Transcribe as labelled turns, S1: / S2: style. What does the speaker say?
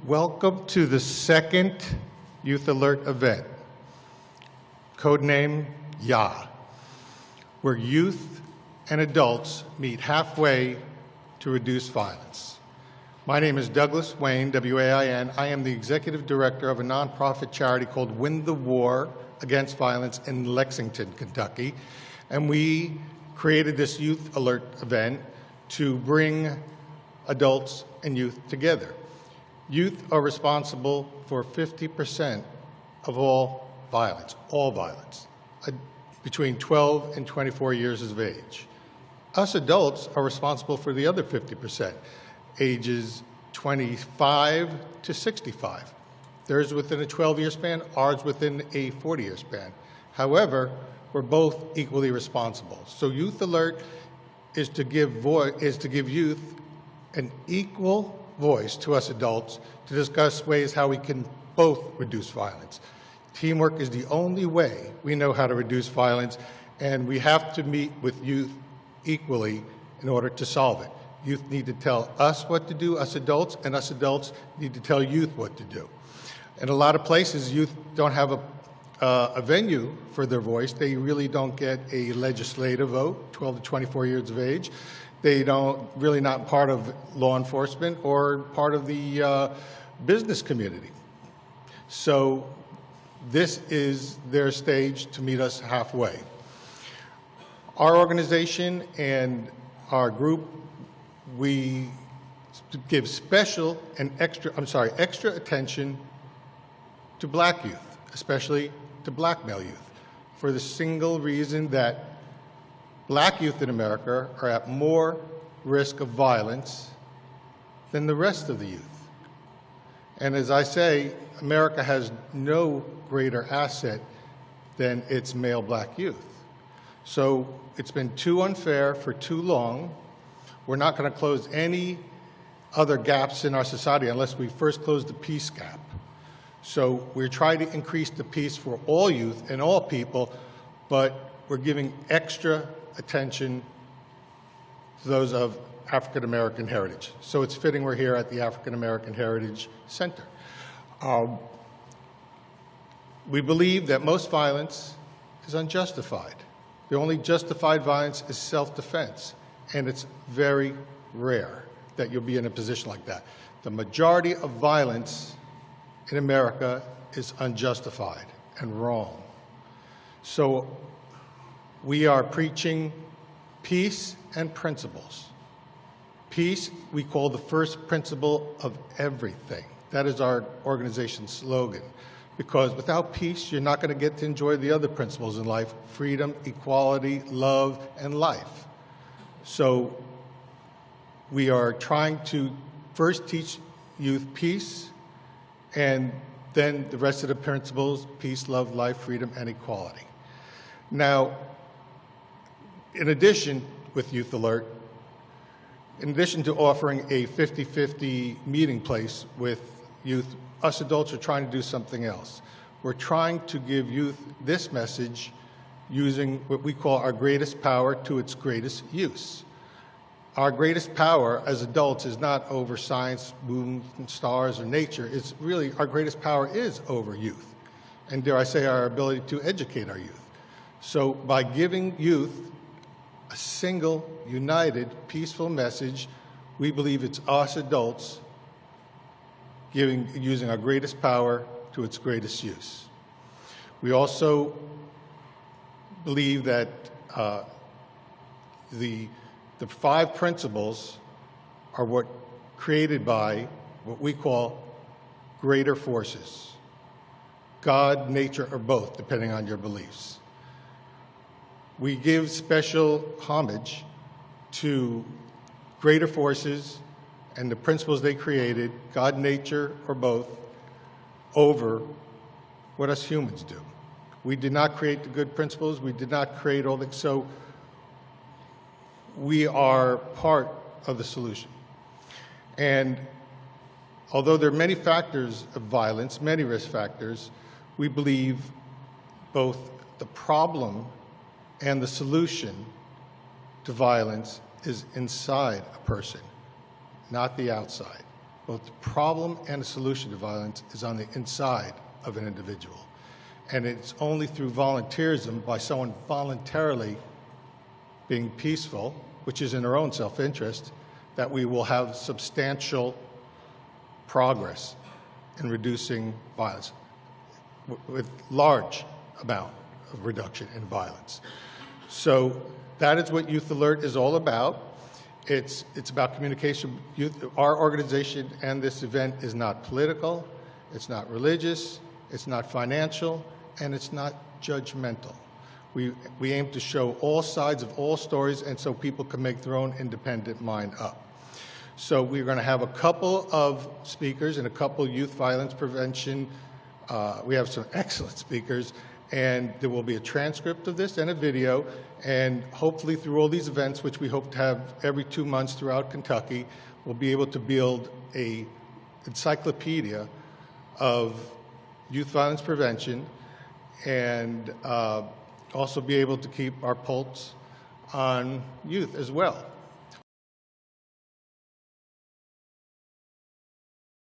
S1: Welcome to the second Youth Alert event, codename YA, where youth and adults meet halfway to reduce violence. My name is Douglas Wain, W-A-I-N. I am the executive director of a nonprofit charity called Win the War Against Violence in Lexington, Kentucky. And we created this Youth Alert event to bring adults and youth together. Youth are responsible for 50% of all violence, between 12 and 24 years of age. Us adults are responsible for the other 50%, ages 25 to 65. Theirs within a 12-year span, ours within a 40-year span. However, we're both equally responsible. So Youth Alert is to give youth an equal voice to us adults to discuss ways how we can both reduce violence. Teamwork is the only way we know how to reduce violence, and we have to meet with youth equally in order to solve it. Youth need to tell us what to do, us adults, and us adults need to tell youth what to do. In a lot of places, youth don't have a venue for their voice. They really don't get a legislative vote, 12 to 24 years of age. They don't really not part of law enforcement or part of the business community. So this is their stage to meet us halfway. Our organization and our group, we give extra attention to black youth, especially to black male youth, for the single reason that black youth in America are at more risk of violence than the rest of the youth. And as I say, America has no greater asset than its male black youth. So it's been too unfair for too long. We're not going to close any other gaps in our society unless we first close the peace gap. So we're trying to increase the peace for all youth and all people, but we're giving extra attention to those of African American heritage. So it's fitting we're here at the African American Heritage Center. We believe that most violence is unjustified. The only justified violence is self-defense, and it's very rare that you'll be in a position like that. The majority of violence in America is unjustified and wrong. So we are preaching peace and principles. Peace we call the first principle of everything. That is our organization's slogan. Because without peace, you're not going to get to enjoy the other principles in life: freedom, equality, love, and life. So we are trying to first teach youth peace, and then the rest of the principles: peace, love, life, freedom, and equality. Now, in addition, with Youth Alert, in addition to offering a 50-50 meeting place with youth, us adults are trying to do something else. We're trying to give youth this message using what we call our greatest power to its greatest use. Our greatest power as adults is not over science, moon, and stars, or nature. It's really, our greatest power is over youth. And dare I say, our ability to educate our youth. So by giving youth a single, united, peaceful message, we believe it's us adults using our greatest power to its greatest use. We also believe that the 5 principles are what created by what we call greater forces: God, nature, or both, depending on your beliefs. We give special homage to greater forces and the principles they created, God, nature, or both, over what us humans do. We did not create the good principles. We did not create all the, so we are part of the solution. And although there are many factors of violence, many risk factors, we believe both the problem and the solution to violence is inside a person, not the outside. Both the problem and the solution to violence is on the inside of an individual. And it's only through volunteerism, by someone voluntarily being peaceful, which is in their own self-interest, that we will have substantial progress in reducing violence, with large amount of reduction in violence. So that is what YouthAlert is all about. It's about communication. Our organization and this event is not political, it's not religious, it's not financial, and it's not judgmental. We aim to show all sides of all stories, and so people can make their own independent mind up. So we're going to have a couple of speakers and a couple youth violence prevention. We have some excellent speakers, and there will be a transcript of this and a video, and hopefully through all these events, which we hope to have every 2 months throughout Kentucky, we'll be able to build an encyclopedia of youth violence prevention, and also be able to keep our pulse on youth as well.